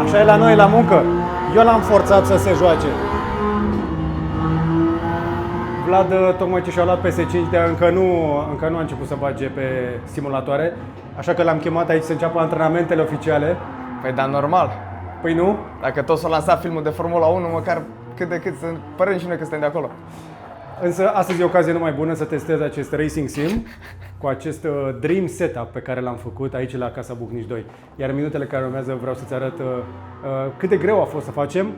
Așa e la noi la muncă. Eu l-am forțat să se joace. Vlad, tocmai ce și-a luat PS5, de încă nu a început să bage pe simulatoare. Așa că l-am chemat aici să înceapă antrenamentele oficiale. Păi dar normal. Păi nu? Dacă tot s-a lansat filmul de Formula 1, măcar cât de cât să părem și noi că suntem de acolo. Însă astăzi e ocazia numai bună să testez acest Racing Sim cu acest Dream Setup pe care l-am făcut aici la Casa Bucnici 2. Iar în minutele care urmează vreau să-ți arăt cât de greu a fost să facem,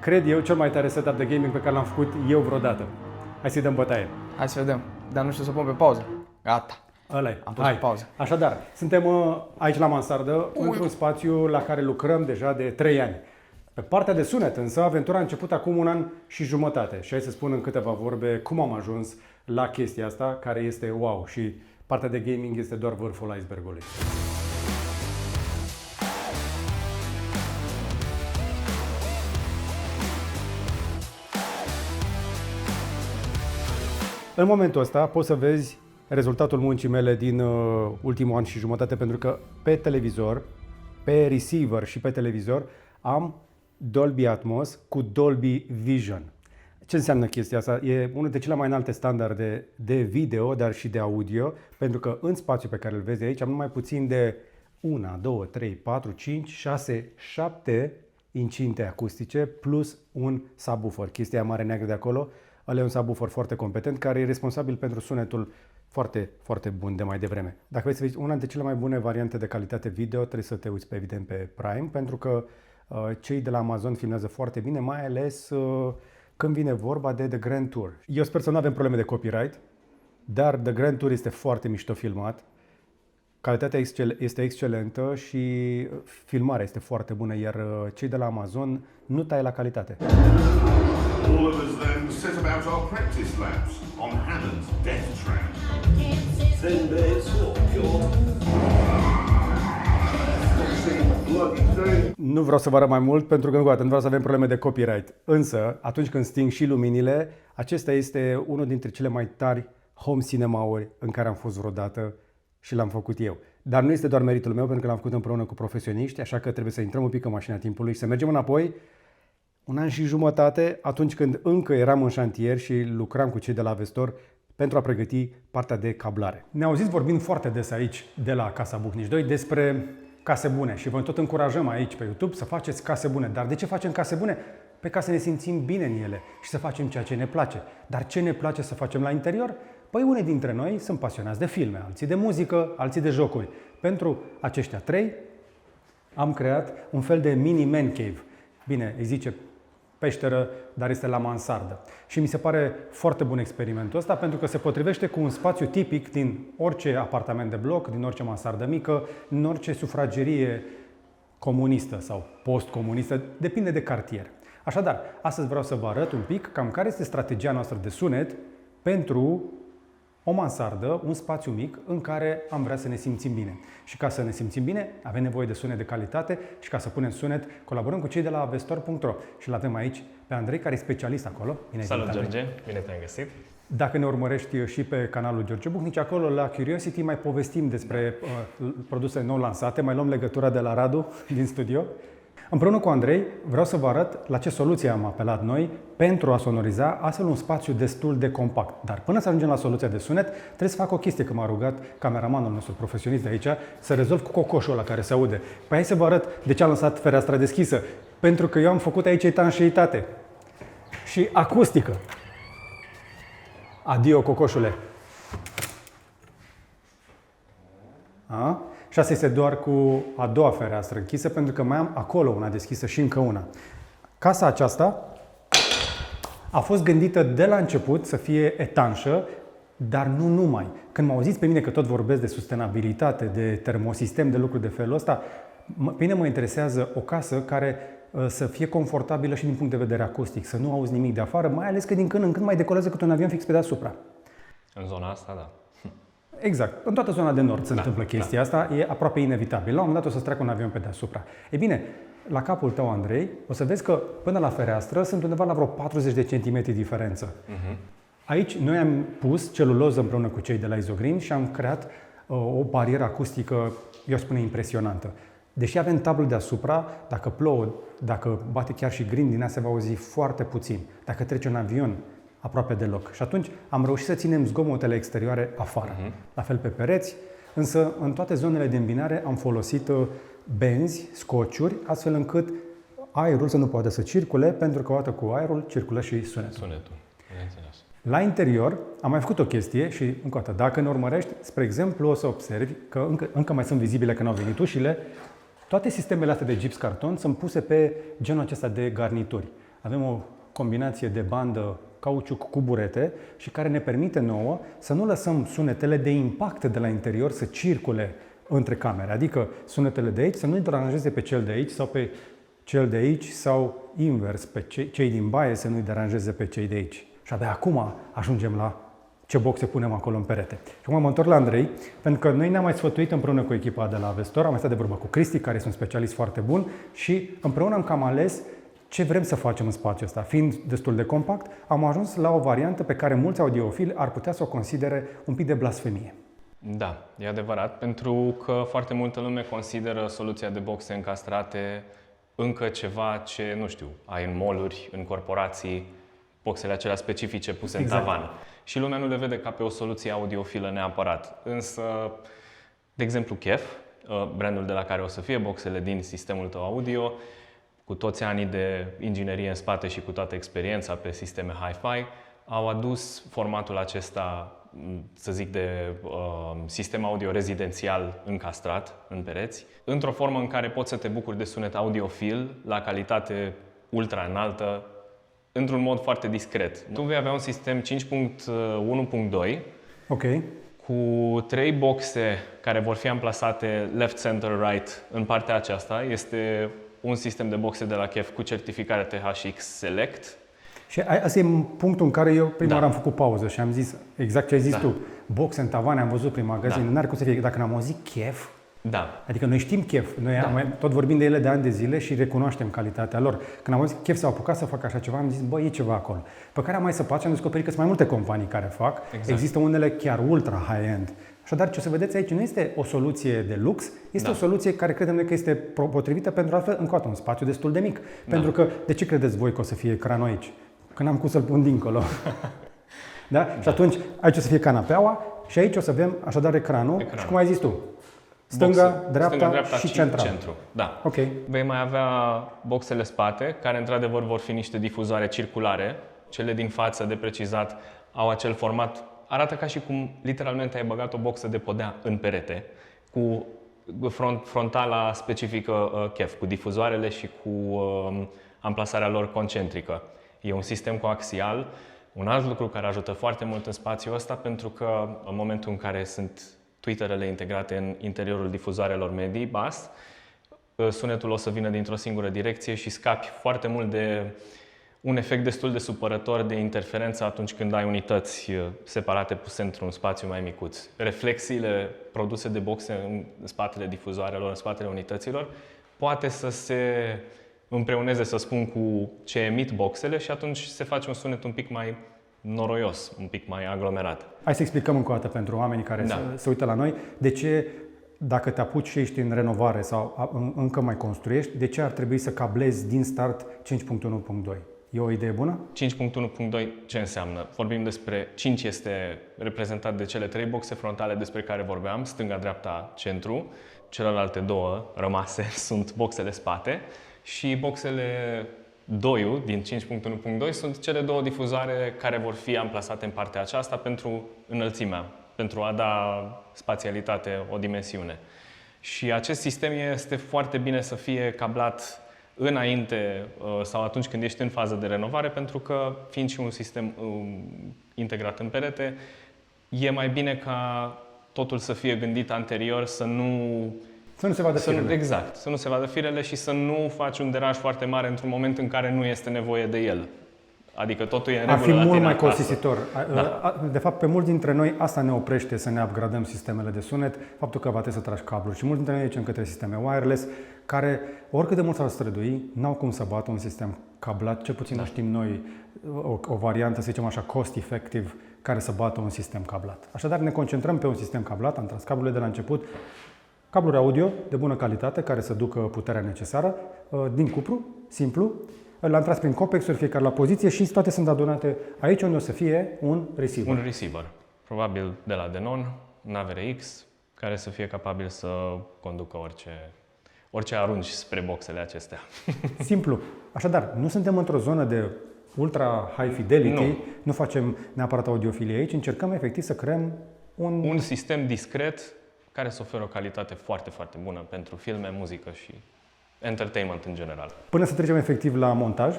cred eu, cel mai tare setup de gaming pe care l-am făcut eu vreodată. Hai să-i dăm bătaie. Hai să vedem. Dar nu știu să pun pe pauză. Gata. Ăla-i. Am pus pe pauză. Așadar, suntem aici la mansardă, într-un spațiu la care lucrăm deja de 3 ani. Pe partea de sunet, însă, aventura a început acum 1 an și jumătate. Și hai să spun în câteva vorbe cum am ajuns la chestia asta, care este wow. Și partea de gaming este doar vârful icebergului. În momentul ăsta poți să vezi rezultatul muncii mele din ultimul an și jumătate, pentru că pe televizor, pe receiver și pe televizor am Dolby Atmos cu Dolby Vision. Ce înseamnă chestia asta? E unul dintre cele mai înalte standarde de video, dar și de audio, pentru că în spațiul pe care îl vezi aici am numai puțin de 1, 2, 3, 4, 5, 6, 7 incinte acustice plus un subwoofer. Chestia mare neagră de acolo, ăla e un subwoofer foarte competent care e responsabil pentru sunetul foarte, foarte bun de mai devreme. Dacă vrei să vezi una dintre cele mai bune variante de calitate video, trebuie să te uiți evident pe Prime, pentru că cei de la Amazon filmează foarte bine, mai ales când vine vorba de The Grand Tour. Eu sper să nu avem probleme de copyright, dar The Grand Tour este foarte mișto filmat, calitatea este excelentă și filmarea este foarte bună, iar cei de la Amazon nu taie la calitate. All of us then set about our practice laps on Hammond's Death Trap. 10 days or Nu vreau să vă arăt mai mult pentru că nu vreau să avem probleme de copyright. Însă, atunci când sting și luminile, acesta este unul dintre cele mai tari home cinema-uri în care am fost vreodată și l-am făcut eu. Dar nu este doar meritul meu, pentru că l-am făcut împreună cu profesioniști, așa că trebuie să intrăm un pic în mașina timpului și să mergem înapoi 1 an și jumătate, atunci când încă eram în șantier și lucram cu cei de la Vestor pentru a pregăti partea de cablare. Ne auziți vorbind foarte des aici, de la Casa Bucnici 2, despre case bune și vă tot încurajăm aici pe YouTube să faceți case bune. Dar de ce facem case bune? Pe ca să ne simțim bine în ele și să facem ceea ce ne place. Dar ce ne place să facem la interior? Păi unii dintre noi sunt pasionați de filme, alții de muzică, alții de jocuri. Pentru aceștia 3 am creat un fel de mini man cave. Bine, îi zice peșteră, dar este la mansardă. Și mi se pare foarte bun experimentul ăsta, pentru că se potrivește cu un spațiu tipic din orice apartament de bloc, din orice mansardă mică, din orice sufragerie comunistă sau post-comunistă, depinde de cartier. Așadar, astăzi vreau să vă arăt un pic cam care este strategia noastră de sunet pentru o mansardă, un spațiu mic în care am vrea să ne simțim bine. Și ca să ne simțim bine, avem nevoie de sunet de calitate și ca să punem sunet, colaborăm cu cei de la Vestor.ro și îl avem aici pe Andrei, care e specialist acolo. Bine. Salut, George! Bine te-am găsit! Dacă ne urmărești și pe canalul George Bucnici, acolo la Curiosity mai povestim despre produse nou lansate, mai luăm legătura de la Radu din studio. Împreună cu Andrei vreau să vă arăt la ce soluție am apelat noi pentru a sonoriza astfel un spațiu destul de compact. Dar până să ajungem la soluția de sunet, trebuie să fac o chestie, că m-a rugat cameramanul nostru profesionist de aici să rezolv cu cocoșul ăla care se aude. Păi hai să vă arăt de ce am lăsat fereastra deschisă. Pentru că eu am făcut aici etanșeitate și acustică. Adio, cocoșule! A? Și asta este doar cu a doua fereastră închisă, pentru că mai am acolo una deschisă și încă una. Casa aceasta a fost gândită de la început să fie etanșă, dar nu numai. Când mă auziți pe mine că tot vorbesc de sustenabilitate, de termosistem, de lucruri de felul ăsta, pe mine mă interesează o casă care să fie confortabilă și din punct de vedere acustic, să nu auzi nimic de afară, mai ales că din când în când mai decolează câte un avion fix pe deasupra. În zona asta, da. Exact. În toată zona de nord se întâmplă chestia asta, e aproape inevitabil. La un moment dat o să-ți treacă un avion pe deasupra. E bine, la capul tău, Andrei, o să vezi că până la fereastră sunt undeva la vreo 40 de centimetri diferență. Aici noi am pus celuloză împreună cu cei de la Isogreen și am creat o barieră acustică, eu spune, impresionantă. Deși avem tablul deasupra, dacă plouă, dacă bate chiar și grindina, se va auzi foarte puțin. Dacă trece un avion, aproape deloc. Și atunci am reușit să ținem zgomotele exterioare afară. La fel pe pereți, însă în toate zonele de îmbinare am folosit benzi, scociuri, astfel încât aerul să nu poată să circule, pentru că odată cu aerul circulă și sunetul. La interior am mai făcut o chestie și, încă o dată, dacă ne urmărești, spre exemplu, o să observi că încă mai sunt vizibile când au venit ușile. Toate sistemele astea de gips carton sunt puse pe genul acesta de garnituri. Avem o combinație de bandă cauciuc cu burete și care ne permite nouă să nu lăsăm sunetele de impact de la interior să circule între camere. Adică sunetele de aici să nu-i deranjeze pe cel de aici sau pe cel de aici sau invers, pe cei din baie să nu-i deranjeze pe cei de aici. Și abia acum ajungem la ce boxe punem acolo în perete. Și acum mă întorc la Andrei, pentru că noi ne-am mai sfătuit împreună cu echipa de la Vestor, am mai stat de vorbă cu Cristi, care este un specialist foarte bun, și împreună am cam ales ce vrem să facem în spațiul ăsta. Fiind destul de compact, am ajuns la o variantă pe care mulți audiofili ar putea să o considere un pic de blasfemie. Da, e adevărat, pentru că foarte multă lume consideră soluția de boxe încastrate încă ceva ce, nu știu, ai în mall-uri, în corporații, boxele acelea specifice puse în tavan. Și lumea nu le vede ca pe o soluție audiofilă neapărat. Însă, de exemplu, Kef, brandul de la care o să fie boxele din sistemul tău audio, cu toți anii de inginerie în spate și cu toată experiența pe sisteme hi-fi, au adus formatul acesta, să zic, de sistem audio rezidențial încastrat în pereți, într-o formă în care poți să te bucuri de sunet audiofil la calitate ultra înaltă, într-un mod foarte discret. Tu vei avea un sistem 5.1.2 cu 3 boxe care vor fi amplasate left, center, right în partea aceasta. Este un sistem de boxe de la Kef cu certificare THX Select. Și asta e punctul în care eu prima oară am făcut pauză și am zis exact ce ai zis tu. Boxe în tavane, am văzut prin magazin, n-are cum să fie. Dacă n-am auzit Kef, adică noi știm Kef, noi tot vorbim de ele de ani de zile și recunoaștem calitatea lor. Când am auzit Kef s-au apucat să facă așa ceva, am zis, bă, e ceva acolo. Pe care am mai săpat și am descoperit că sunt mai multe companii care fac. Există unele chiar ultra high-end. Așadar, ce o să vedeți aici nu este o soluție de lux, este o soluție care credem noi că este potrivită pentru altfel, încă o dată, un spațiu destul de mic. Pentru că, de ce credeți voi că o să fie ecranul aici? Că n-am cum să-l pun dincolo. Și atunci, aici o să fie canapeaua și aici o să avem așadar ecranul. Și cum ai zis tu, stânga, dreapta și central. Centru. Da. Vei mai avea boxele spate, care într-adevăr vor fi niște difuzoare circulare. Cele din față, de precizat, au acel format. Arată ca și cum literalmente ai băgat o boxă de podea în perete, cu frontala specifică Kef, cu difuzoarele și cu amplasarea lor concentrică. E un sistem coaxial, un alt lucru care ajută foarte mult în spațiul ăsta, pentru că în momentul în care sunt tweeterele integrate în interiorul difuzoarelor medii, bas, sunetul o să vină dintr-o singură direcție și scapi foarte mult de un efect destul de supărător de interferență atunci când ai unități separate puse într-un spațiu mai micuț. Reflexiile produse de boxe în spatele difuzoarelor, în spatele unităților, poate să se împreuneze, să spun, cu ce emit boxele și atunci se face un sunet un pic mai noroios, un pic mai aglomerat. Hai să explicăm încă o dată pentru oamenii care se uită la noi de ce, dacă te apuci și ești în renovare sau încă mai construiești, de ce ar trebui să cablezi din start 5.1.2? E o idee bună? 5.1.2 ce înseamnă? Vorbim despre 5 este reprezentat de cele 3 boxe frontale despre care vorbeam, stânga, dreapta, centru. Celelalte 2 rămase sunt boxele spate și boxele 2 din 5.1.2 sunt cele 2 difuzoare care vor fi amplasate în partea aceasta pentru înălțimea, pentru a da spațialitate, o dimensiune. Și acest sistem este foarte bine să fie cablat înainte sau atunci când ești în fază de renovare, pentru că, fiind și un sistem integrat în perete, e mai bine ca totul să fie gândit anterior, să nu se vadă firele. Exact, să nu se vadă firele și să nu faci un deranj foarte mare într-un moment în care nu este nevoie de el. Adică totul e în regulă. Ar fi mult mai costisitor. De fapt, pe mulți dintre noi asta ne oprește să ne upgradăm sistemele de sunet, faptul că va trebui să tragi cabluri. Și mulți dintre noi zicem către sisteme wireless, care, oricât de mult s-ar strădui, n-au cum să bată un sistem cablat, cel puțin știm noi o variantă, să zicem așa, cost-effective, care să bată un sistem cablat. Așadar, ne concentrăm pe un sistem cablat, am tras cablurile de la început. Cabluri audio de bună calitate care să ducă puterea necesară din cupru, simplu. L-am tras prin copexuri, fiecare la poziție și toate sunt adunate aici unde o să fie un receiver. Un receiver, probabil de la Denon, un AVRX, care să fie capabil să conducă orice arunci spre boxele acestea. Simplu. Așadar, nu suntem într-o zonă de ultra high fidelity, nu facem neapărat audiofilie aici, încercăm efectiv să creăm un sistem discret care să oferă o calitate foarte, foarte bună pentru filme, muzică și entertainment în general. Până să trecem efectiv la montaj,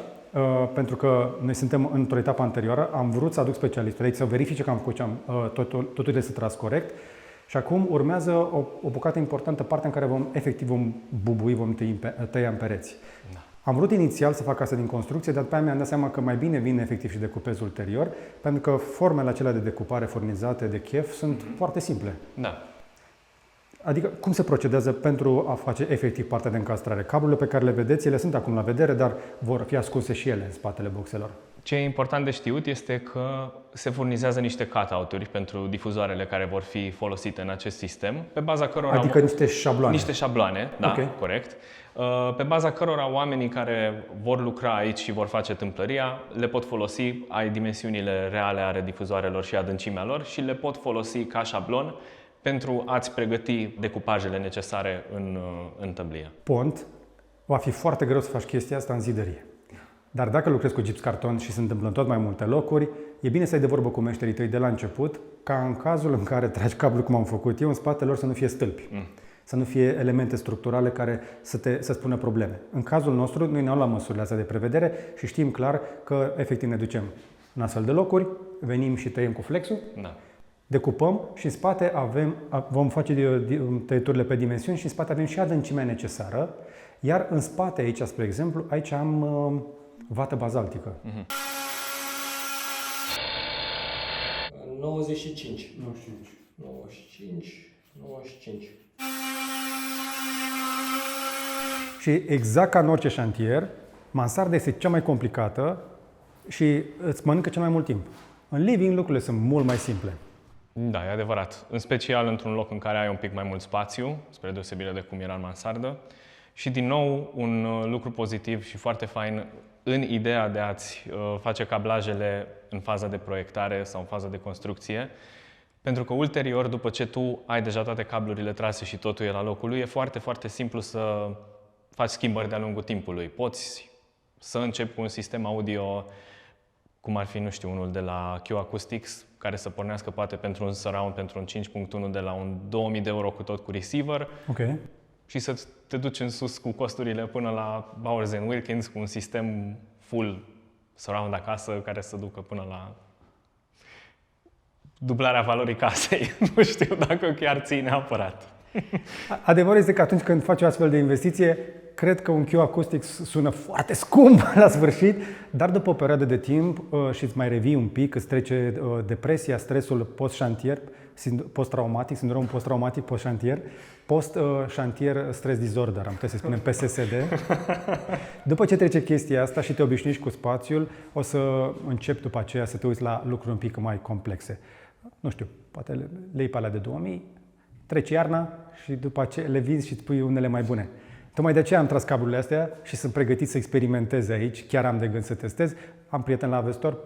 pentru că noi suntem într-o etapă anterioară, am vrut să aduc specialistul aici să verifice că am făcut totul este tras corect și acum urmează o bucată importantă, partea în care vom bubui, vom tăia în pereți. Da. Am vrut inițial să fac asta din construcție, dar după aia mi-am dat seama că mai bine vine efectiv și decupez ulterior, pentru că formele acelea de decupare furnizate de chef sunt foarte simple. Da. Adică, cum se procedează pentru a face efectiv partea de încastrare? Cablurile pe care le vedeți, ele sunt acum la vedere, dar vor fi ascunse și ele în spatele boxelor. Ce e important de știut este că se furnizează niște cut-out-uri pentru difuzoarele care vor fi folosite în acest sistem, pe baza cărora... Adică niște șabloane. Niște șabloane, da, okay. Corect. Pe baza cărora oamenii care vor lucra aici și vor face tâmplăria le pot folosi, ai dimensiunile reale ale difuzoarelor și adâncimea lor și le pot folosi ca șablon pentru a-ți pregăti decupajele necesare în tăblie. Pont, va fi foarte greu să faci chestia asta în zidărie. Dar dacă lucrezi cu gips carton și se întâmplă în tot mai multe locuri, e bine să ai de vorbă cu meșterii tăi de la început, ca în cazul în care tragi cablul cum am făcut eu, în spatele lor să nu fie stâlpi, să nu fie elemente structurale care să spună probleme. În cazul nostru, noi ne-am luat măsurile astea de prevedere și știm clar că efectiv ne ducem în astfel de locuri, venim și tăiem cu flexul, da. Decupăm și în spate vom face tăieturile pe dimensiuni și în spate avem și adâncimea necesară, iar în spate aici, spre exemplu, aici am vată bazaltică. 95. 95. Și exact ca în orice șantier, mansarda este cea mai complicată și îți mănâncă cel mai mult timp. În living lucrurile sunt mult mai simple. Da, e adevărat. În special într-un loc în care ai un pic mai mult spațiu, spre deosebire de cum era în mansardă. Și din nou, un lucru pozitiv și foarte fain în ideea de a-ți face cablajele în faza de proiectare sau în faza de construcție, pentru că ulterior, după ce tu ai deja toate cablurile trase și totul e la locul lui, e foarte, foarte simplu să faci schimbări de-a lungul timpului. Poți să începi cu un sistem audio, cum ar fi, nu știu, unul de la Q Acoustics, care să pornească poate pentru un surround, pentru un 5.1 de la un 2000 de euro cu tot cu receiver. Okay. Și să te duci în sus cu costurile până la Bowers & Wilkins cu un sistem full surround acasă care să ducă până la dublarea valorii casei. Nu știu dacă chiar ții neapărat. Adevărul este că atunci când faci o astfel de investiție, cred că un Q Acoustics sună foarte scump la sfârșit, dar după o perioadă de timp și îți mai revii un pic, îți trece depresia, stresul post-șantier, post-traumatic, sindromul post-traumatic post-șantier, post-șantier stress disorder, am putea să spunem PSSD. După ce trece chestia asta și te obișnuiești cu spațiul, o să începi după aceea să te uiți la lucruri un pic mai complexe. Nu știu, poate le iei pe alea de 2000, trece iarna și după aceea le vinzi și îți pui unele mai bune. Tocmai de aceea am tras cablurile astea și sunt pregătit să experimentez aici, chiar am de gând să testez. Am prieten la Avestor,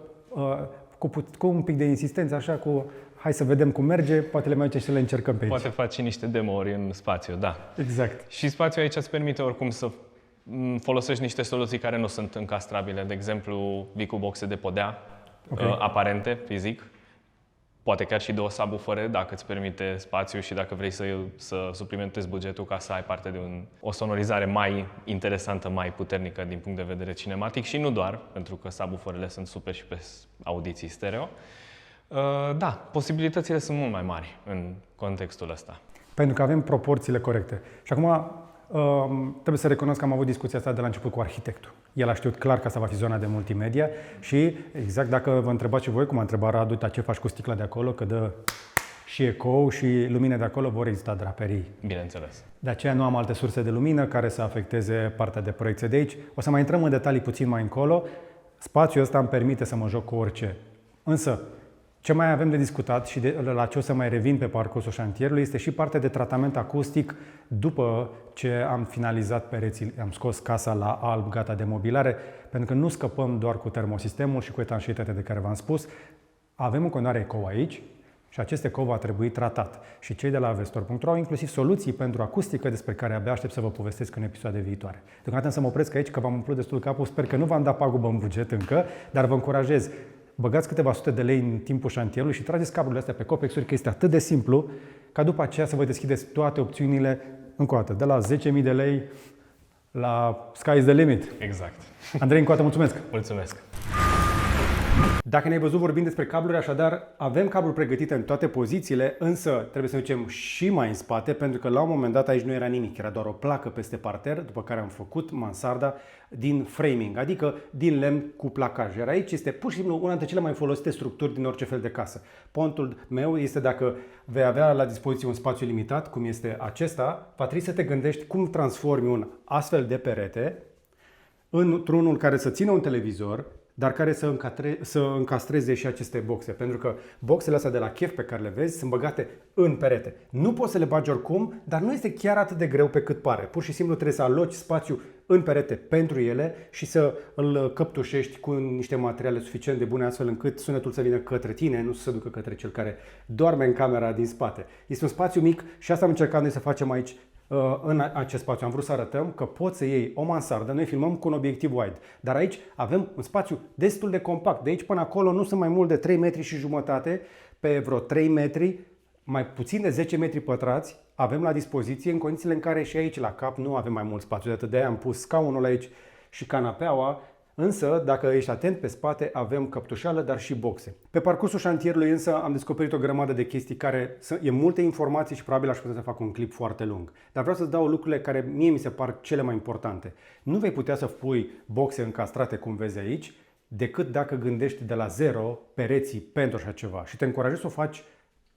cu un pic de insistență, așa, cu hai să vedem cum merge, poate le mai ducem și le încercăm pe aici. Poate faci și niște demo-uri în spațiu, da. Exact. Și spațiul aici îți permite oricum să folosești niște soluții care nu sunt încastrabile, de exemplu VicuBoxe de podea, aparente, fizic. Poate chiar și 2 subwoofere, dacă îți permite spațiu și dacă vrei să suplimentezi bugetul ca să ai parte de o sonorizare mai interesantă, mai puternică din punct de vedere cinematic și nu doar, pentru că subwooferele sunt super și pe audiții stereo. Da, posibilitățile sunt mult mai mari în contextul ăsta. Pentru că avem proporțiile corecte. Și acum trebuie să recunosc că am avut discuția asta de la început cu arhitectul. El a știut clar că asta va fi zona de multimedia și exact dacă vă întrebați și voi, cum a întrebat Radu, dar ce faci cu sticla de acolo, că dă și ecou și lumina de acolo, vor exista draperii. Bineînțeles. De aceea nu am alte surse de lumină care să afecteze partea de proiecție de aici. O să mai intrăm în detalii puțin mai încolo. Spațiul ăsta îmi permite să mă joc cu orice. Însă, Ce mai avem de discutat și la ce o să mai revin pe parcursul șantierului este și partea de tratament acustic după ce am finalizat pereții, am scos casa la alb, gata de mobilare, pentru că nu scăpăm doar cu termosistemul și cu etanșeitatea de care v-am spus. Avem în continuare ecou aici și acest ecou va trebui tratat. Și cei de la Vestor.ro au inclusiv soluții pentru acustică despre care abia aștept să vă povestesc în episoade viitoare. Deocamdată să mă opresc aici că v-am umplut destul capul, sper că nu v-am dat pagubă în buget încă, dar vă încurajez. Băgați câteva sute de lei în timpul șantierului și trageți cablurile astea pe Copex-uri, că este atât de simplu ca după aceea să vă deschideți toate opțiunile încă o dată, de la 10.000 de lei la sky is the limit. Exact. Andrei, încă o dată mulțumesc! Mulțumesc! Dacă ne-ai văzut vorbind despre cabluri, așadar, avem cabluri pregătite în toate pozițiile, însă trebuie să ne ducem și mai în spate, pentru că la un moment dat aici nu era nimic, era doar o placă peste parter, după care am făcut mansarda din framing, adică din lemn cu placaj. Iar aici este pur și simplu una dintre cele mai folosite structuri din orice fel de casă. Pontul meu este dacă vei avea la dispoziție un spațiu limitat, cum este acesta, va trebui să te gândești cum transformi un astfel de perete într-unul care să țină un televizor, dar care să încastreze și aceste boxe. Pentru că boxele astea de la Chef pe care le vezi sunt băgate în perete. Nu poți să le bagi oricum, dar nu este chiar atât de greu pe cât pare. Pur și simplu trebuie să aloci spațiu în perete pentru ele și să îl căptușești cu niște materiale suficient de bune astfel încât sunetul să vină către tine, nu să se ducă către cel care doarme în camera din spate. Este un spațiu mic și asta am încercat noi să facem aici în acest spațiu. Am vrut să arătăm că poți să iei o mansardă, noi filmăm cu un obiectiv wide, dar aici avem un spațiu destul de compact. De aici până acolo nu sunt mai mult de 3 metri și jumătate, pe vreo 3 metri, mai puțin de 10 metri pătrați avem la dispoziție în condițiile în care și aici la cap nu avem mai mult spațiu. De aia am pus scaunul aici și canapeaua. Însă, dacă ești atent pe spate, avem căptușală, dar și boxe. Pe parcursul șantierului însă am descoperit o grămadă de chestii care e multe informații și probabil aș putea să fac un clip foarte lung. Dar vreau să-ți dau lucrurile care mie mi se par cele mai importante. Nu vei putea să pui boxe încastrate, cum vezi aici, decât dacă gândești de la zero pereții pentru așa ceva. Și te încurajez să o faci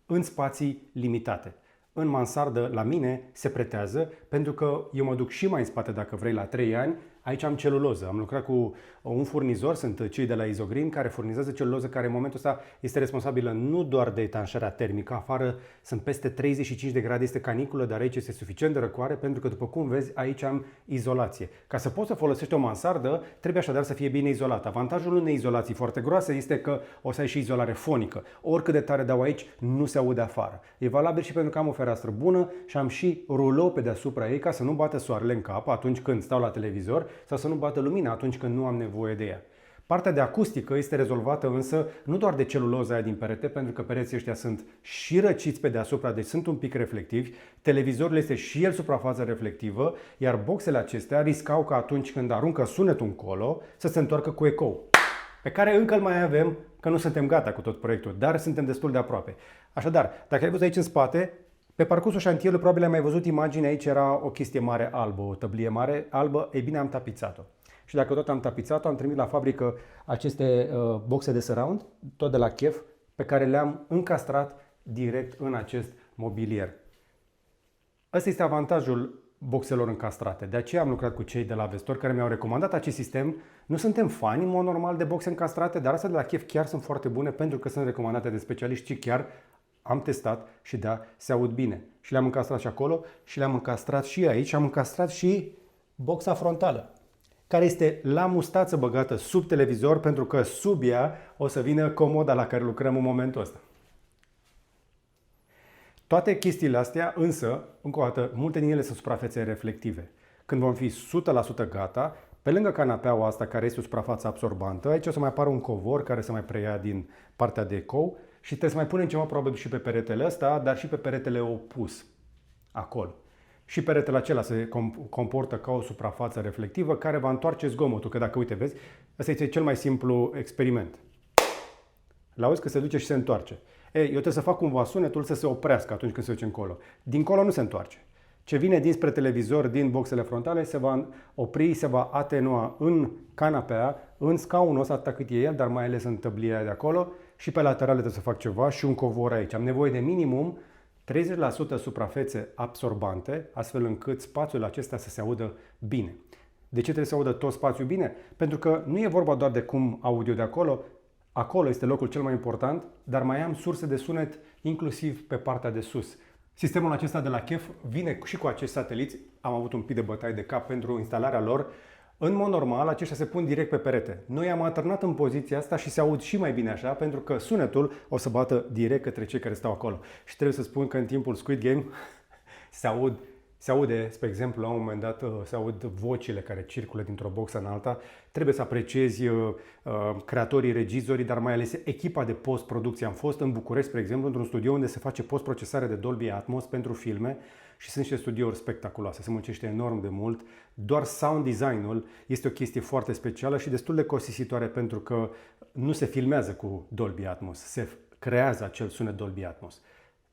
în spații limitate. În mansardă, la mine, se pretează, pentru că eu mă duc și mai în spate, dacă vrei, la 3 ani. Aici am celuloză. Am lucrat cu un furnizor, sunt cei de la Isogreen, care furnizează celuloză care în momentul ăsta este responsabilă nu doar de etanșarea termică. Afară sunt peste 35 de grade, este caniculă, dar aici este suficient de răcoare, pentru că, după cum vezi, aici am izolație. Ca să poți să folosești o mansardă, trebuie așadar să fie bine izolată. Avantajul unei izolații foarte groase este că o să ai și izolare fonică. Oricât de tare dau aici, nu se aude afară. E valabil și pentru că am o fereastră bună și am și rulou pe deasupra ei ca să nu bată soarele în cap atunci când stau la televizor sau să nu bată lumina atunci când nu am nevoie de ea. Partea de acustică este rezolvată însă nu doar de celuloza aia din perete, pentru că pereții ăștia sunt și răciți pe deasupra, deci sunt un pic reflectivi, televizorul este și el suprafață reflectivă, iar boxele acestea riscau ca atunci când aruncă sunetul încolo să se întoarcă cu ecou, pe care încă îl mai avem, că nu suntem gata cu tot proiectul, dar suntem destul de aproape. Așadar, dacă ai văzut aici în spate, pe parcursul șantierului probabil ai mai văzut imagini, aici era o chestie mare albă, o tăblie mare albă, ei bine am tapizat-o. Și dacă tot am tapizat-o, am trimis la fabrică aceste boxe de surround, tot de la Chef, pe care le-am încastrat direct în acest mobilier. Ăsta este avantajul boxelor încastrate. De aceea am lucrat cu cei de la Vestor care mi-au recomandat acest sistem. Nu suntem fani în mod normal de boxe încastrate, dar astea de la Chef chiar sunt foarte bune pentru că sunt recomandate de specialiști și chiar am testat și da, se aud bine. Și le-am încastrat și acolo și le-am încastrat și aici și am încastrat și boxa frontală, care este la mustață băgată sub televizor, pentru că sub ea o să vină comoda la care lucrăm în momentul ăsta. Toate chestiile astea, însă, încă o dată, multe din ele sunt suprafețe reflective. Când vom fi 100% gata, pe lângă canapeaua asta, care este o suprafață absorbantă, aici o să mai apară un covor care să mai preia din partea de ecou și trebuie să mai punem ceva probabil și pe peretele ăsta, dar și pe peretele opus, acolo. Și peretele acela se comportă ca o suprafață reflectivă care va întoarce zgomotul, că dacă, uite, vezi, ăsta este cel mai simplu experiment. L-auzi că se duce și se întoarce. Eu trebuie să fac cumva sunetul să se oprească atunci când se duce încolo. Dincolo nu se întoarce. Ce vine dinspre televizor, din boxele frontale, se va opri, se va atenua în canapea, în scaunul ăsta, atât cât e el, dar mai ales în tăblia de acolo, și pe laterale trebuie să fac ceva și un covor aici. Am nevoie de minimum 30% suprafețe absorbante, astfel încât spațiul acesta să se audă bine. De ce trebuie să audă tot spațiul bine? Pentru că nu e vorba doar de cum aud eu de acolo, Acolo este locul cel mai important, dar mai am surse de sunet inclusiv pe partea de sus. Sistemul acesta de la Chef vine și cu acești sateliți. Am avut un pic de bătaie de cap pentru instalarea lor. În mod normal, aceștia se pun direct pe perete. Noi am alternat în poziția asta și se aud și mai bine așa, pentru că sunetul o să bată direct către cei care stau acolo. Și trebuie să spun că în timpul Squid Game se aude, spre exemplu, la un moment dat, se aud vocile care circulă dintr-o boxă în alta. Trebuie să apreciezi creatorii, regizorii, dar mai ales echipa de post-producție. Am fost în București, spre exemplu, într-un studio unde se face post-procesare de Dolby Atmos pentru filme și sunt niște studiouri spectaculoase. Se muncește enorm de mult. Doar sound design-ul este o chestie foarte specială și destul de costisitoare pentru că nu se filmează cu Dolby Atmos, se creează acel sunet Dolby Atmos.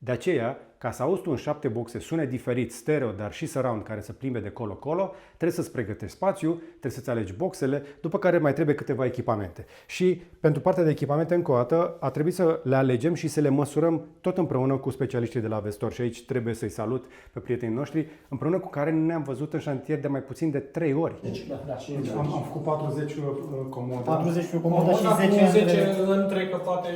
De aceea, ca să auzi tu în 7 boxe sunet diferit, stereo, dar și surround care să plimbe de colo-colo, trebuie să-ți pregătești spațiu, trebuie să-ți alegi boxele, după care mai trebuie câteva echipamente. Și pentru partea de echipamente, încă o dată, a trebuit să le alegem și să le măsurăm tot împreună cu specialiștii de la Vestor. Și aici trebuie să-i salut pe prietenii noștri, împreună cu care nu ne-am văzut în șantier de mai puțin de 3 ori. Deci, Am făcut 40 comode. 40 comodă și 10 între, că poate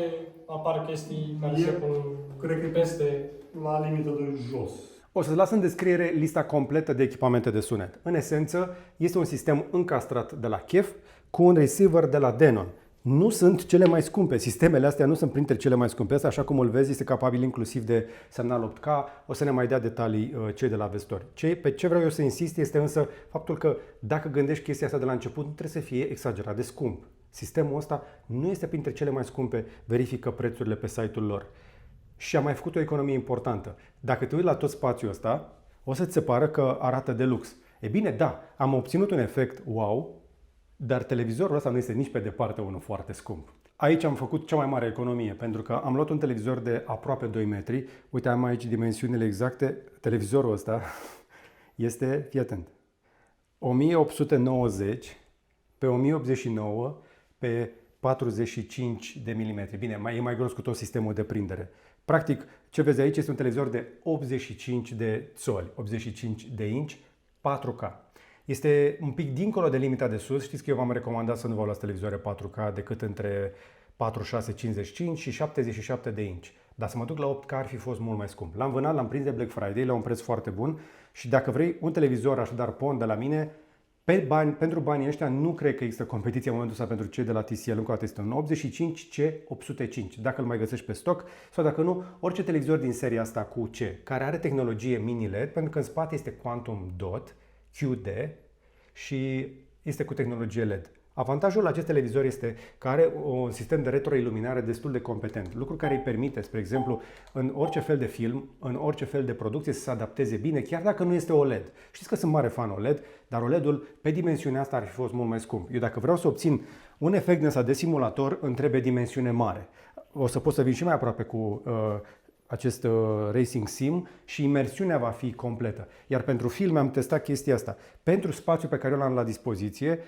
apar chestii care se pun Cred că peste. la limită de jos. O să-ți las în descriere lista completă de echipamente de sunet. În esență, este un sistem încastrat de la Chef cu un receiver de la Denon. Nu sunt cele mai scumpe. Sistemele astea nu sunt printre cele mai scumpe. Asta, așa cum îl vezi, este capabil inclusiv de semnal 8K. O să ne mai dea detalii cei de la Vestor. Pe ce vreau eu să insist este însă faptul că dacă gândești chestia asta de la început, nu trebuie să fie exagerat de scump. Sistemul ăsta nu este printre cele mai scumpe. Verifică prețurile pe site-ul lor. Și am mai făcut o economie importantă. Dacă te uiți la tot spațiul ăsta, o să-ți se pară că arată de lux. E bine, da, am obținut un efect wow, dar televizorul ăsta nu este nici pe departe unul foarte scump. Aici am făcut cea mai mare economie, pentru că am luat un televizor de aproape 2 metri. Uite, am aici dimensiunile exacte. Televizorul ăsta este, fii atent, 1890 pe 1089 pe 45 de milimetri. Bine, e mai gros cu tot sistemul de prindere. Practic, ce vezi aici este un televizor de 85 de țoli, 85 de inci, 4K. Este un pic dincolo de limita de sus. Știți că eu v-am recomandat să nu vă luați televizoare 4K decât între 46-55 și 77 de inci. Dar să mă duc la 8K ar fi fost mult mai scump. L-am vânat, l-am prins de Black Friday la un preț foarte bun și dacă vrei un televizor așadar PON de la mine, pentru banii ăștia nu cred că există competiție în momentul ăsta pentru cei de la TCL. Încă o dată este un 85C805, dacă îl mai găsești pe stoc, sau dacă nu, orice televizor din seria asta cu C, care are tehnologie mini-LED, pentru că în spate este Quantum Dot, QD și este cu tehnologie LED. Avantajul acest televizor este că are un sistem de retroiluminare destul de competent, lucru care îi permite, spre exemplu, în orice fel de film, în orice fel de producție să se adapteze bine, chiar dacă nu este OLED. Știți că sunt mare fan OLED, dar OLED-ul pe dimensiunea asta ar fi fost mult mai scump. Eu dacă vreau să obțin un efect din ăsta de simulator, îmi trebuie dimensiune mare. O să pot să vin și mai aproape cu acest Racing Sim și imersiunea va fi completă. Iar pentru filme am testat chestia asta. Pentru spațiul pe care eu l-am la dispoziție,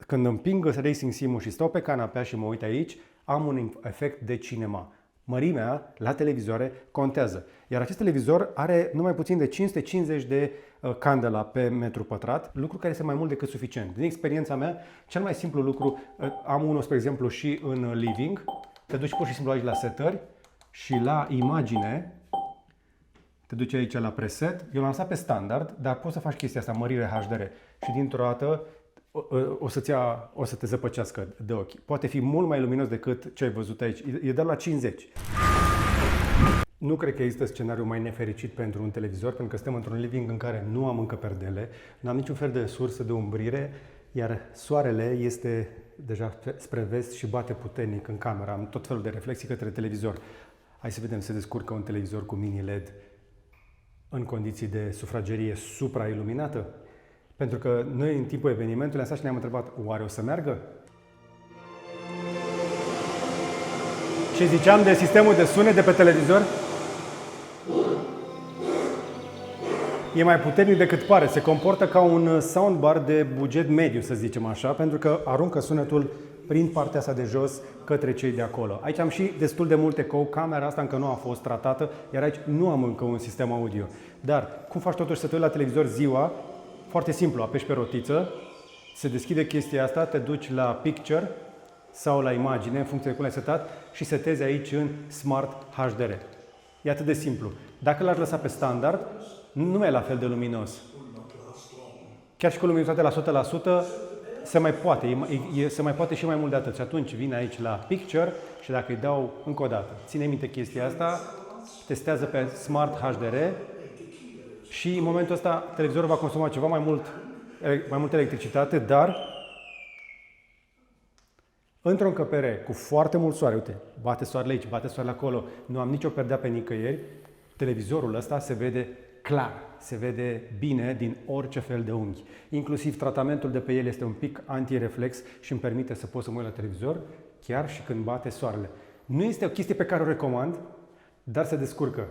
când împing Racing Sim-ul și stau pe canapea și mă uit aici, am un efect de cinema. Mărimea la televizoare contează. Iar acest televizor are numai puțin de 550 de candela pe metru pătrat, lucru care este mai mult decât suficient. Din experiența mea, cel mai simplu lucru, am unul, spre exemplu, și în living, te duci pur și simplu aici la setări și la imagine, te duci aici la preset, eu l-am lăsat pe standard, dar poți să faci chestia asta, mărire HDR și dintr-o dată o să te zăpăcească de ochi. Poate fi mult mai luminos decât ce ai văzut aici. E de la 50. Nu cred că există scenariu mai nefericit pentru un televizor, pentru că suntem într-un living în care nu am încă perdele, nu am niciun fel de sursă de umbrire, iar soarele este deja spre vest și bate puternic în cameră. Am tot felul de reflexii către televizor. Hai să vedem, se descurcă un televizor cu mini-LED în condiții de sufragerie suprailuminată? Pentru că noi în timpul evenimentului am stat și ne-am întrebat, oare o să meargă? Ce ziceam de sistemul de sunet de pe televizor? E mai puternic decât pare. Se comportă ca un soundbar de buget mediu, să zicem așa, pentru că aruncă sunetul prin partea asta de jos către cei de acolo. Aici am și destul de mult ecou. Camera asta încă nu a fost tratată, iar aici nu am încă un sistem audio. Dar cum faci totuși să te uiți la televizor ziua? Foarte simplu, apeși pe rotiță, se deschide chestia asta, te duci la Picture, sau la imagine, în funcție de cum l-ai setat, și setezi aici în Smart HDR. E atât de simplu. Dacă l-aș lăsa pe standard, nu mai e la fel de luminos. Chiar și cu luminozitate la 100%, se mai poate, se mai poate și mai mult de atât. Și atunci vin aici la Picture și dacă îi dau încă o dată, ține minte chestia asta, testează pe Smart HDR și în momentul ăsta televizorul va consuma ceva mai mult electricitate, dar într-o încăpere cu foarte mult soare, uite, bate soarele aici, bate soarele acolo, nu am nicio perdea pe nicăieri, televizorul ăsta se vede clar, se vede bine din orice fel de unghi. Inclusiv tratamentul de pe el este un pic anti-reflex și îmi permite să pot să mă uit la televizor chiar și când bate soarele. Nu este o chestie pe care o recomand, dar se descurcă.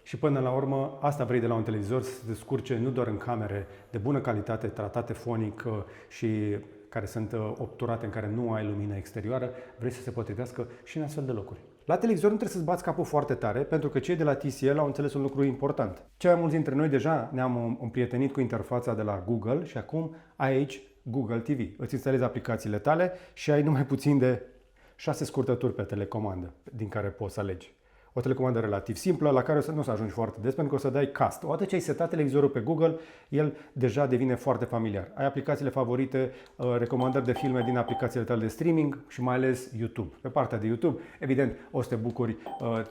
Și până la urmă, asta vrei de la un televizor, să se descurce nu doar în camere de bună calitate, tratate fonic și care sunt obturate, în care nu ai lumină exterioară, vrei să se potrivească și în astfel de locuri. La televizor nu trebuie să-ți bați capul foarte tare, pentru că cei de la TCL au înțeles un lucru important. Cei mai mulți dintre noi deja ne-am împrietenit cu interfața de la Google și acum ai aici Google TV. Îți instalezi aplicațiile tale și ai numai puțin de 6 scurtături pe telecomandă, din care poți alegi. O telecomandă relativ simplă, la care nu o să ajungi foarte des, pentru că o să dai cast. Odată ce ai setat televizorul pe Google, el deja devine foarte familiar. Ai aplicațiile favorite, recomandări de filme din aplicațiile tale de streaming și mai ales YouTube. Pe partea de YouTube, evident, o să te bucuri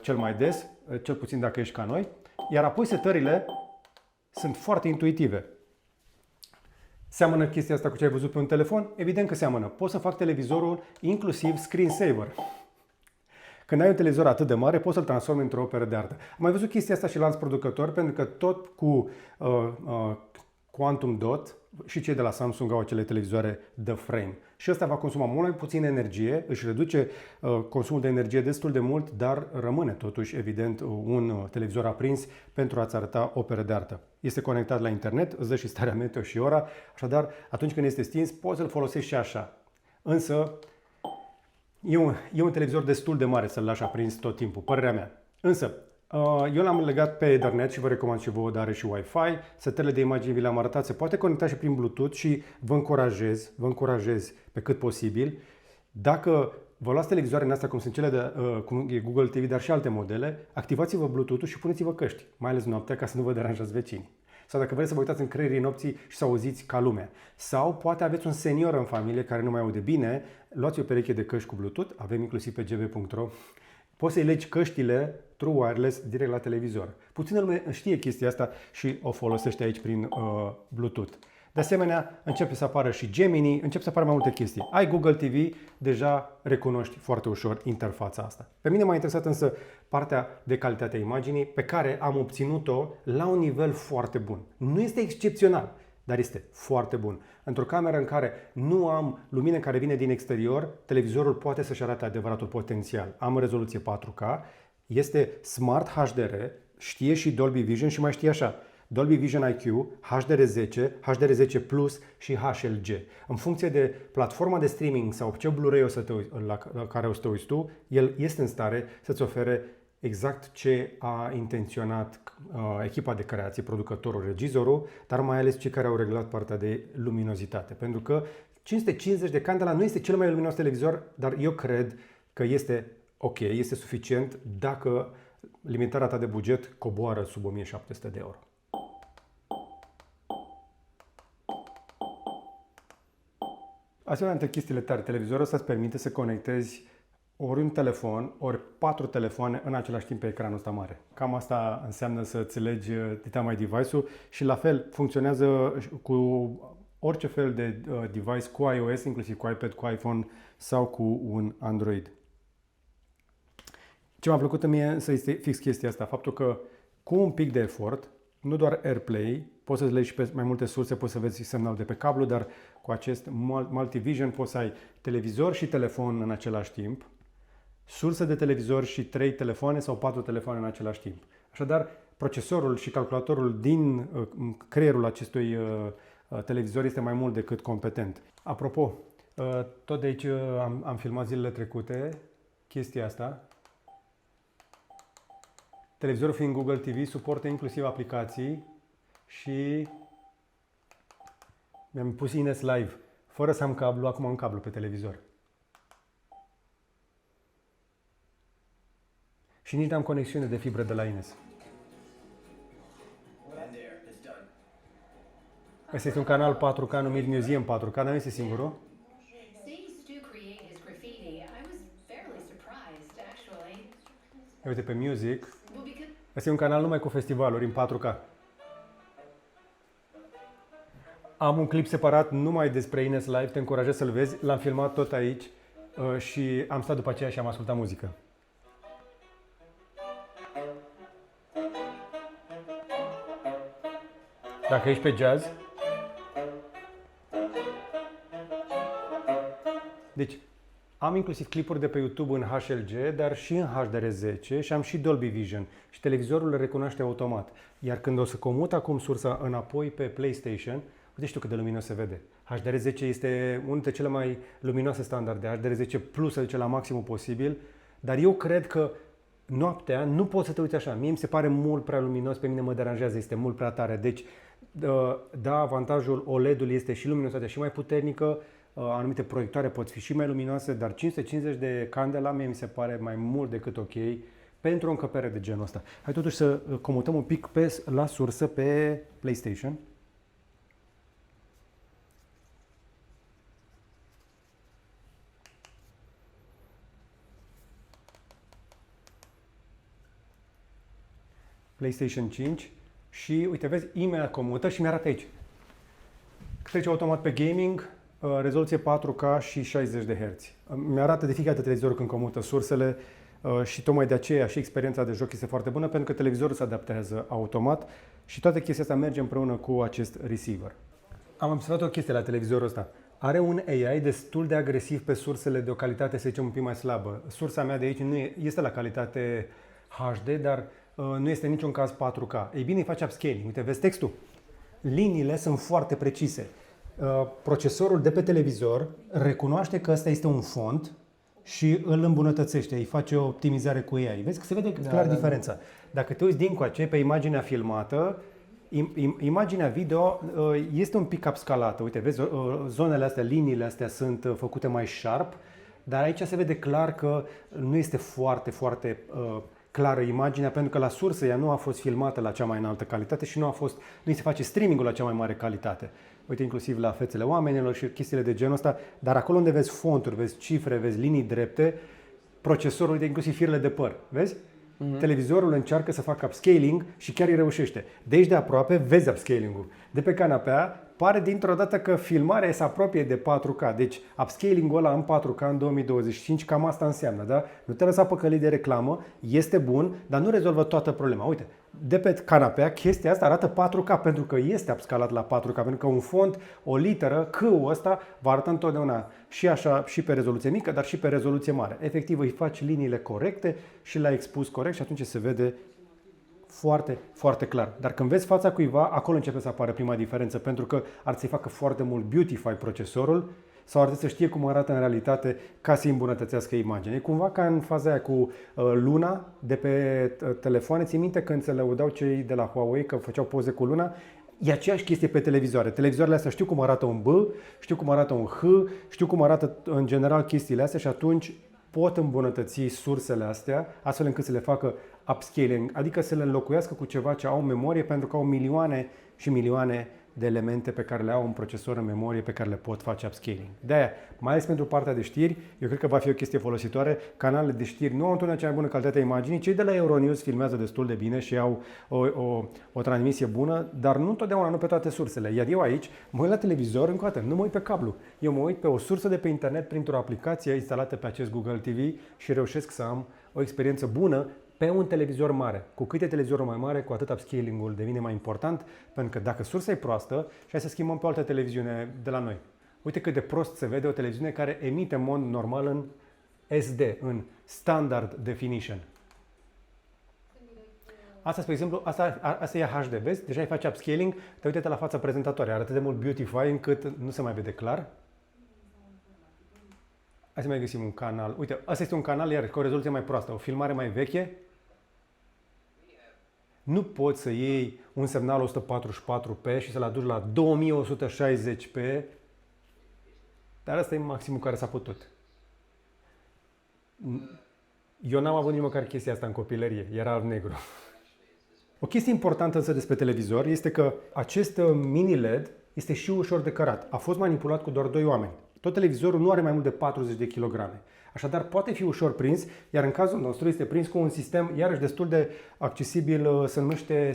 cel mai des, cel puțin dacă ești ca noi, iar apoi setările sunt foarte intuitive. Seamănă chestia asta cu ce ai văzut pe un telefon? Evident că seamănă. Pot să fac televizorul inclusiv screensaver. Când ai un televizor atât de mare, poți să-l transformi într-o operă de artă. Am mai văzut chestia asta și la alți producători, pentru că tot cu Quantum Dot și cei de la Samsung au acele televizoare The Frame. Și ăsta va consuma mult mai puțin energie, își reduce consumul de energie destul de mult, dar rămâne totuși, evident, un televizor aprins pentru a-ți arăta operă de artă. Este conectat la internet, îți dă și starea meteo și ora, așadar, atunci când este stins, poți să-l folosești și așa. Însă, e un televizor destul de mare să-l lași aprins tot timpul, părerea mea. Însă, eu l-am legat pe Ethernet și vă recomand și vouă, dar are și Wi-Fi. Setările de imagini vi le-am arătat, se poate conecta și prin Bluetooth și vă încurajez pe cât posibil. Dacă vă luați televizoare în astea, cum sunt cele de cum e Google TV, dar și alte modele, activați-vă Bluetooth-ul și puneți-vă căști, mai ales noaptea, ca să nu vă deranjați vecinii. Sau dacă vreți să vă uitați în creierii nopții și să auziți ca lumea. Sau poate aveți un senior în familie care nu mai aude bine, luați o pereche de căști cu Bluetooth, avem inclusiv pe gb.ro. Poți să-i legi căștile True Wireless direct la televizor. Puțină lume știe chestia asta și o folosește aici prin Bluetooth. De asemenea, începe să apară și Gemini, încep să apară mai multe chestii. Ai Google TV, deja recunoști foarte ușor interfața asta. Pe mine m-a interesat însă partea de calitatea imaginii, pe care am obținut-o la un nivel foarte bun. Nu este excepțional, dar este foarte bun. Într-o cameră în care nu am lumină care vine din exterior, televizorul poate să-și arate adevăratul potențial. Am rezoluție 4K, este Smart HDR, știe și Dolby Vision și mai știe așa: Dolby Vision IQ, HDR10, HDR10 Plus și HLG. În funcție de platforma de streaming sau ce Blu-ray la care o să te uiți tu, el este în stare să-ți ofere exact ce a intenționat echipa de creație, producătorul, regizorul, dar mai ales cei care au reglat partea de luminozitate. Pentru că 550 de candela nu este cel mai luminos televizor, dar eu cred că este ok, este suficient dacă limitarea ta de buget coboară sub 1700 de euro. Asemenea, între chestiile tare, televizorul ăsta îți permite să conectezi ori un telefon, ori 4 telefoane în același timp pe ecranul ăsta mare. Cam asta înseamnă să-ți legi mai device-ul și la fel funcționează cu orice fel de device, cu iOS, inclusiv cu iPad, cu iPhone sau cu un Android. Ce m-a plăcut mie să este fix chestia asta, faptul că cu un pic de efort, nu doar AirPlay, poți să-ți legi și pe mai multe surse, poți să vezi semnal de pe cablu, dar cu acest Multivision poți să ai televizor și telefon în același timp, sursă de televizor și 3 telefoane sau 4 telefoane în același timp. Așadar, procesorul și calculatorul din creierul acestui televizor este mai mult decât competent. Apropo, tot de aici am filmat zilele trecute chestia asta. Televizorul fiind Google TV, suportă inclusiv aplicații și mi-am pus Ines Live. Fără să am cablu, acum am cablu pe televizor. Și nici n-am conexiune de fibră de la Ines. Asta este un canal 4K numit Museum 4K, dar nu este singurul. Seeing Stu create his graffiti, I was fairly surprised, actually. Uite pe Music. Well, because Asta e un canal numai cu festivaluri în 4K. Am un clip separat numai despre Ines Live, te încurajez să-l vezi. L-am filmat tot aici și am stat după aceea și am ascultat muzică. Dacă ești pe jazz. Deci, am inclusiv clipuri de pe YouTube în HLG, dar și în HDR10 și am și Dolby Vision. Și televizorul le recunoaște automat. Iar când o să comut acum sursa înapoi pe PlayStation, uite știu cât de luminos se vede. HDR10 este unul dintre cele mai luminoase standarde. HDR10 Plus se duce la maximul posibil, dar eu cred că noaptea nu poți să te uiți așa. Mie mi se pare mult prea luminos, pe mine mă deranjează, este mult prea tare. Deci, da, avantajul OLED-ului este și luminositatea și mai puternică, anumite proiectoare pot fi și mai luminoase, dar 550 de candela mie mi se pare mai mult decât ok pentru o încăpere de genul ăsta. Hai totuși să comutăm un pic la sursă pe PlayStation. PlayStation 5 și uite, vezi, imediat comută și mi-arată aici. Trece automat pe gaming, rezoluție 4K și 60 de Hz. Mi-arată de fiecare dată televizorul când comută sursele și tocmai de aceea și experiența de joc este foarte bună pentru că televizorul se adaptează automat și toată chestia asta merge împreună cu acest receiver. Am observat o chestie la televizorul ăsta. Are un AI destul de agresiv pe sursele de o calitate, să zicem, un pic mai slabă. Sursa mea de aici nu este la calitate HD, dar nu este în niciun caz 4K. Ei bine, îi face upscaling. Uite, vezi textul? Liniile sunt foarte precise. Procesorul de pe televizor recunoaște că ăsta este un font și îl îmbunătățește, îi face o optimizare cu AI. Vezi că se vede clar diferența. Dacă te uiți dincoace pe imaginea filmată, imaginea video este un pic upscalată. Uite, vezi, zonele astea, liniile astea sunt făcute mai sharp, dar aici se vede clar că nu este foarte, foarte clară imaginea, pentru că la sursă ea nu a fost filmată la cea mai înaltă calitate și nu se face streaming-ul la cea mai mare calitate. Uite, inclusiv la fețele oamenilor și chestiile de genul ăsta, dar acolo unde vezi fonturi, vezi cifre, vezi linii drepte, procesorul, uite, inclusiv firele de păr, vezi? Televizorul încearcă să facă upscaling și chiar îi reușește. De aici de aproape vezi upscaling-ul. De pe canapea pare dintr-o dată că filmarea se apropie de 4K. Deci upscaling-ul ăla în 4K în 2025, cam asta înseamnă, da? Nu te lăsa păcălit de reclamă, este bun, dar nu rezolvă toată problema. Uite, de pe canapea chestia asta arată 4K pentru că este upscalat la 4K, pentru că un font, o literă, C-ul ăsta va arăta întotdeauna și așa, și pe rezoluție mică, dar și pe rezoluție mare. Efectiv îi faci liniile corecte și l-ai expus corect și atunci se vede foarte, foarte clar. Dar când vezi fața cuiva, acolo începe să apară prima diferență, pentru că ar să-i facă foarte mult beautify procesorul sau ar trebui să știe cum arată în realitate ca să-i îmbunătățească imaginea. E cumva ca în faza aia cu Luna de pe telefoane. Ții minte când se lăudau cei de la Huawei că făceau poze cu Luna? E aceeași chestie pe televizoare. Televizoarele astea știu cum arată un B, știu cum arată un H, știu cum arată în general chestiile astea și atunci pot îmbunătăți sursele astea astfel încât să le facă upscaling, adică să le înlocuiască cu ceva ce au în memorie, pentru că au milioane și milioane de elemente pe care le au un procesor în memorie pe care le pot face upscaling. De-aia, mai ales pentru partea de știri, eu cred că va fi o chestie folositoare. Canalele de știri nu au întotdeauna cea mai bună calitate a imaginii. Cei de la Euronews filmează destul de bine și au o transmisie bună, dar nu întotdeauna, nu pe toate sursele. Iar eu aici mă uit la televizor, încă o dată, nu mă uit pe cablu. Eu mă uit pe o sursă de pe internet printr-o aplicație instalată pe acest Google TV și reușesc să am o experiență bună pe un televizor mare. Cu cât e televizorul mai mare, cu atât upscaling-ul devine mai important, pentru că dacă sursa e proastă, și hai să schimbăm pe o altă televiziune de la noi. Uite cât de prost se vede o televiziune care emite în mod normal în SD, în Standard Definition. Asta, spre exemplu, asta e HD, vezi? Deja îi face upscaling, te uite la fața prezentatoare, arată de mult beautify încât nu se mai vede clar. Hai să mai găsim un canal. Uite, ăsta este un canal, iar cu o rezoluție mai proastă, o filmare mai veche. Nu poți să iei un semnal 144p și să-l aduci la 2160p, dar ăsta e maximul care s-a putut. Eu n-am avut nici măcar chestia asta în copilărie, era alb-negru. O chestie importantă însă despre televizor este că acest mini LED este și ușor de cărat. A fost manipulat cu doar 2 oameni. Tot televizorul nu are mai mult de 40 de kilograme. Așadar, poate fi ușor prins, iar în cazul nostru este prins cu un sistem, iarăși destul de accesibil, se numește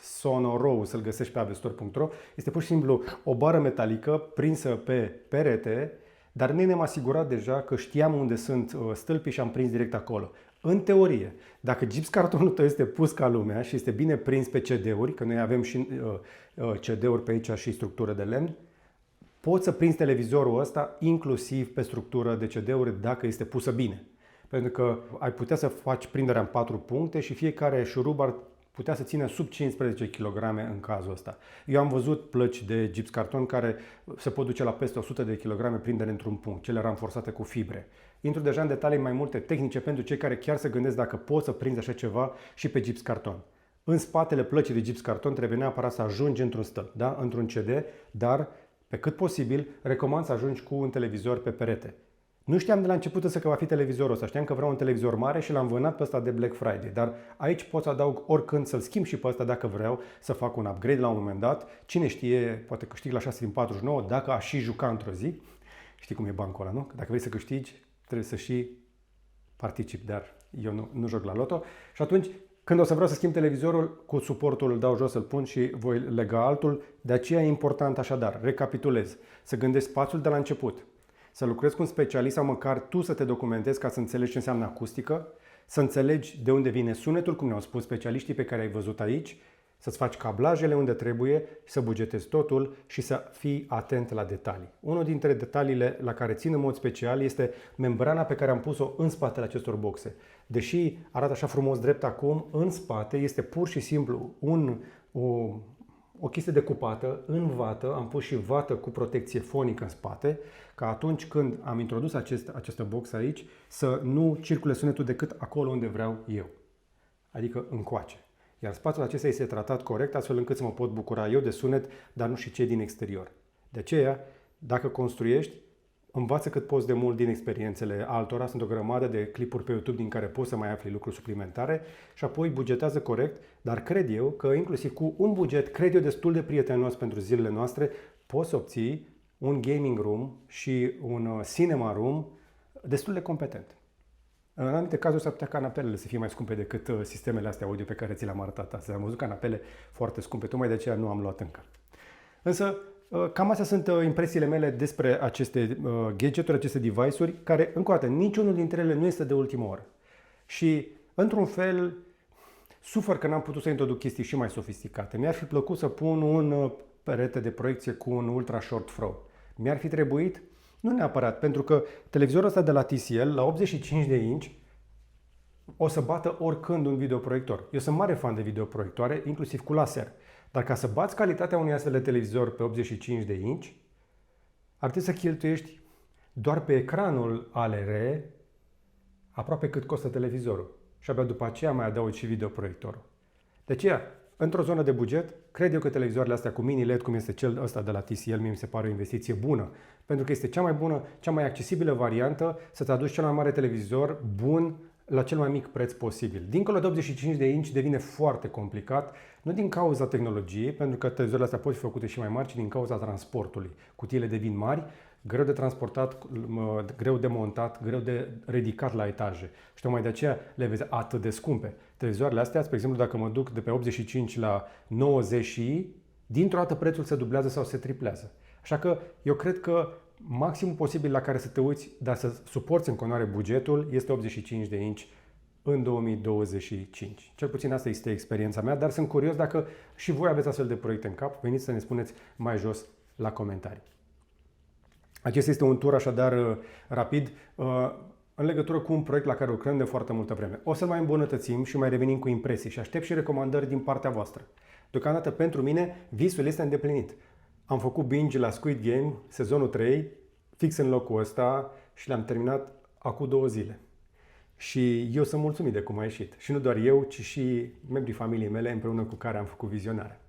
Sonorous, îl găsești pe avestor.ro. Este pur și simplu o bară metalică prinsă pe perete, dar noi ne-am asigurat deja că știam unde sunt stâlpii și am prins direct acolo. În teorie, dacă gipscartonul tău este pus ca lumea și este bine prins pe CD-uri, că noi avem și CD-uri pe aici și structură de lemn, poți să prinzi televizorul ăsta inclusiv pe structură de CD-uri dacă este pusă bine. Pentru că ai putea să faci prinderea în 4 puncte și fiecare șurub ar putea să țină sub 15 kg în cazul ăsta. Eu am văzut plăci de gipscarton care se pot duce la peste 100 de kg prindere într-un punct, cele ramforsate cu fibre. Intru deja în detalii mai multe tehnice pentru cei care chiar se gândesc dacă poți să prinzi așa ceva și pe gipscarton. În spatele plăcii de gipscarton trebuie neapărat să ajungi într-un stâlp, da? Într-un CD, dar pe cât posibil recomand să ajungi cu un televizor pe perete. Nu știam de la început însă că va fi televizorul ăsta. Știam că vreau un televizor mare și l-am vânat pe ăsta de Black Friday. Dar aici pot să adaug oricând, să-l schimb și pe ăsta dacă vreau să fac un upgrade la un moment dat. Cine știe, poate câștig la 6 din 49 dacă aș și juca într-o zi. Știi cum e bancul ăla, nu? Că dacă vrei să câștigi, trebuie să și participi, dar eu nu joc la loto. Și atunci, când o să vreau să schimb televizorul, cu suportul îl dau jos, să-l pun și voi lega altul. De aceea e important așadar, recapitulez, să gândești spațiul de la început. Să lucrezi cu un specialist sau măcar tu să te documentezi ca să înțelegi ce înseamnă acustică, să înțelegi de unde vine sunetul, cum ne-au spus specialiștii pe care ai văzut aici, să-ți faci cablajele unde trebuie, să bugetezi totul și să fii atent la detalii. Unul dintre detaliile la care țin în mod special este membrana pe care am pus-o în spatele acestor boxe. Deși arată așa frumos drept acum, în spate este pur și simplu o chestie decupată în vată, am pus și vată cu protecție fonică în spate, ca atunci când am introdus această box aici, să nu circule sunetul decât acolo unde vreau eu, adică încoace. Iar spațiul acesta este tratat corect, astfel încât să mă pot bucura eu de sunet, dar nu și cei din exterior. De aceea, dacă construiești, învață cât poți de mult din experiențele altora. Sunt o grămadă de clipuri pe YouTube din care poți să mai afli lucruri suplimentare și apoi bugetează corect, dar cred eu că inclusiv cu un buget, cred eu, destul de prietenos pentru zilele noastre, poți să obții un gaming room și un cinema room destul de competent. În anumite cazuri s-ar putea canapelele să fie mai scumpe decât sistemele astea audio pe care ți le-am arătat astăzi. Am văzut canapele foarte scumpe, tocmai de aceea nu am luat încă. Însă, cam astea sunt impresiile mele despre aceste gadgeturi, aceste device-uri, care, încă o dată, niciunul dintre ele nu este de ultimă oră. Și, într-un fel, sufăr că n-am putut să introduc chestii și mai sofisticate. Mi-ar fi plăcut să pun un perete de proiecție cu un Ultra Short Throw. Mi-ar fi trebuit? Nu neapărat, pentru că televizorul ăsta de la TCL, la 85 de inch, o să bată oricând un videoproiector. Eu sunt mare fan de videoproiectoare, inclusiv cu laser. Dar ca să bați calitatea unui astfel de televizor pe 85 de inch, ar trebui să cheltuiești doar pe ecranul ALR aproape cât costă televizorul. Și abia după aceea mai adaugi și videoproiectorul. De aceea, într-o zonă de buget, cred eu că televizoarele astea cu mini LED, cum este cel ăsta de la TCL, mie mi se pare o investiție bună. Pentru că este cea mai bună, cea mai accesibilă variantă să-ți aduci cel mai mare televizor bun la cel mai mic preț posibil. Dincolo de 85 de inch devine foarte complicat, nu din cauza tehnologiei, pentru că televizoarele astea pot fi făcute și mai mari, ci din cauza transportului. Cutiile devin mari, greu de transportat, greu de montat, greu de ridicat la etaje. Și tocmai de aceea le vezi atât de scumpe. Televizoarele astea, spre exemplu, dacă mă duc de pe 85 la 90 dintr-o dată prețul se dublează sau se triplează. Așa că eu cred că maximul posibil la care să te uiți, dar să suporți în continuare bugetul, este 85 de inch în 2025. Cel puțin asta este experiența mea, dar sunt curios dacă și voi aveți astfel de proiecte în cap. Veniți să ne spuneți mai jos la comentarii. Acesta este un tur așadar rapid în legătură cu un proiect la care lucrăm de foarte multă vreme. O să mai îmbunătățim și mai revenim cu impresii și aștept și recomandări din partea voastră. Deocamdată pentru mine visul este îndeplinit. Am făcut binge la Squid Game, sezonul 3, fix în locul ăsta și l-am terminat acum 2 zile. Și eu sunt mulțumit de cum a ieșit. Și nu doar eu, ci și membrii familiei mele împreună cu care am făcut vizionarea.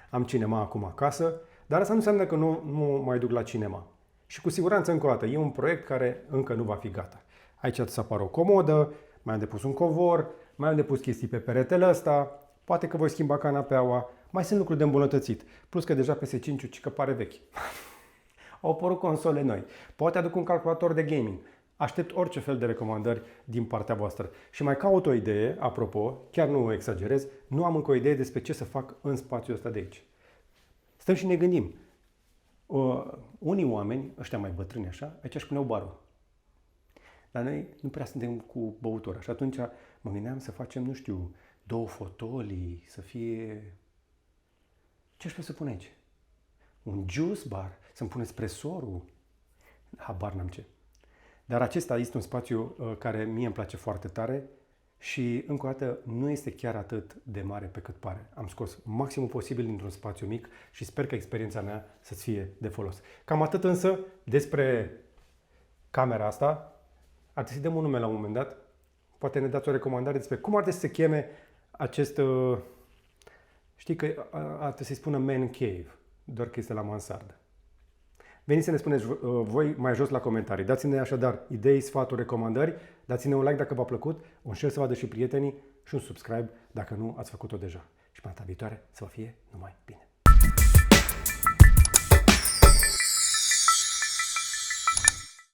Am cinema acum acasă, dar asta nu înseamnă că nu mai duc la cinema. Și cu siguranță, încă o dată, e un proiect care încă nu va fi gata. Aici să apară o comodă, mai am depus un covor, mai am depus chestii pe peretele ăsta, poate că voi schimba canapeaua, mai sunt lucruri de îmbunătățit. Plus că deja PS5-ul cică pare vechi. Au apărut console noi. Poate aduc un calculator de gaming. Aștept orice fel de recomandări din partea voastră. Și mai caut o idee, apropo, chiar nu exagerez, nu am încă o idee despre ce să fac în spațiul ăsta de aici. Stăm și ne gândim. Unii oameni, ăștia mai bătrâni așa, aici își puneau barul. Dar noi nu prea suntem cu băutură. Și atunci mă gândeam să facem, nu știu, 2 fotolii, să fie... Ce aș putea să pun aici? Un juice bar? Să-mi pun espresorul? Habar n-am ce. Dar acesta este un spațiu care mie îmi place foarte tare și, încă o dată, nu este chiar atât de mare pe cât pare. Am scos maximul posibil dintr-un spațiu mic și sper că experiența mea să-ți fie de folos. Cam atât însă despre camera asta. Ar trebui să dăm un nume la un moment dat. Poate ne dați o recomandare despre cum ar trebui să se cheme acest... Știi că ar trebui să-i spună man cave, doar că este la mansardă. Veniți să ne spuneți voi mai jos la comentarii. Dați-ne așadar idei, sfaturi, recomandări. Dați-ne un like dacă v-a plăcut, un share să vadă și prietenii și un subscribe dacă nu ați făcut-o deja. Și până data viitoare să vă fie numai bine.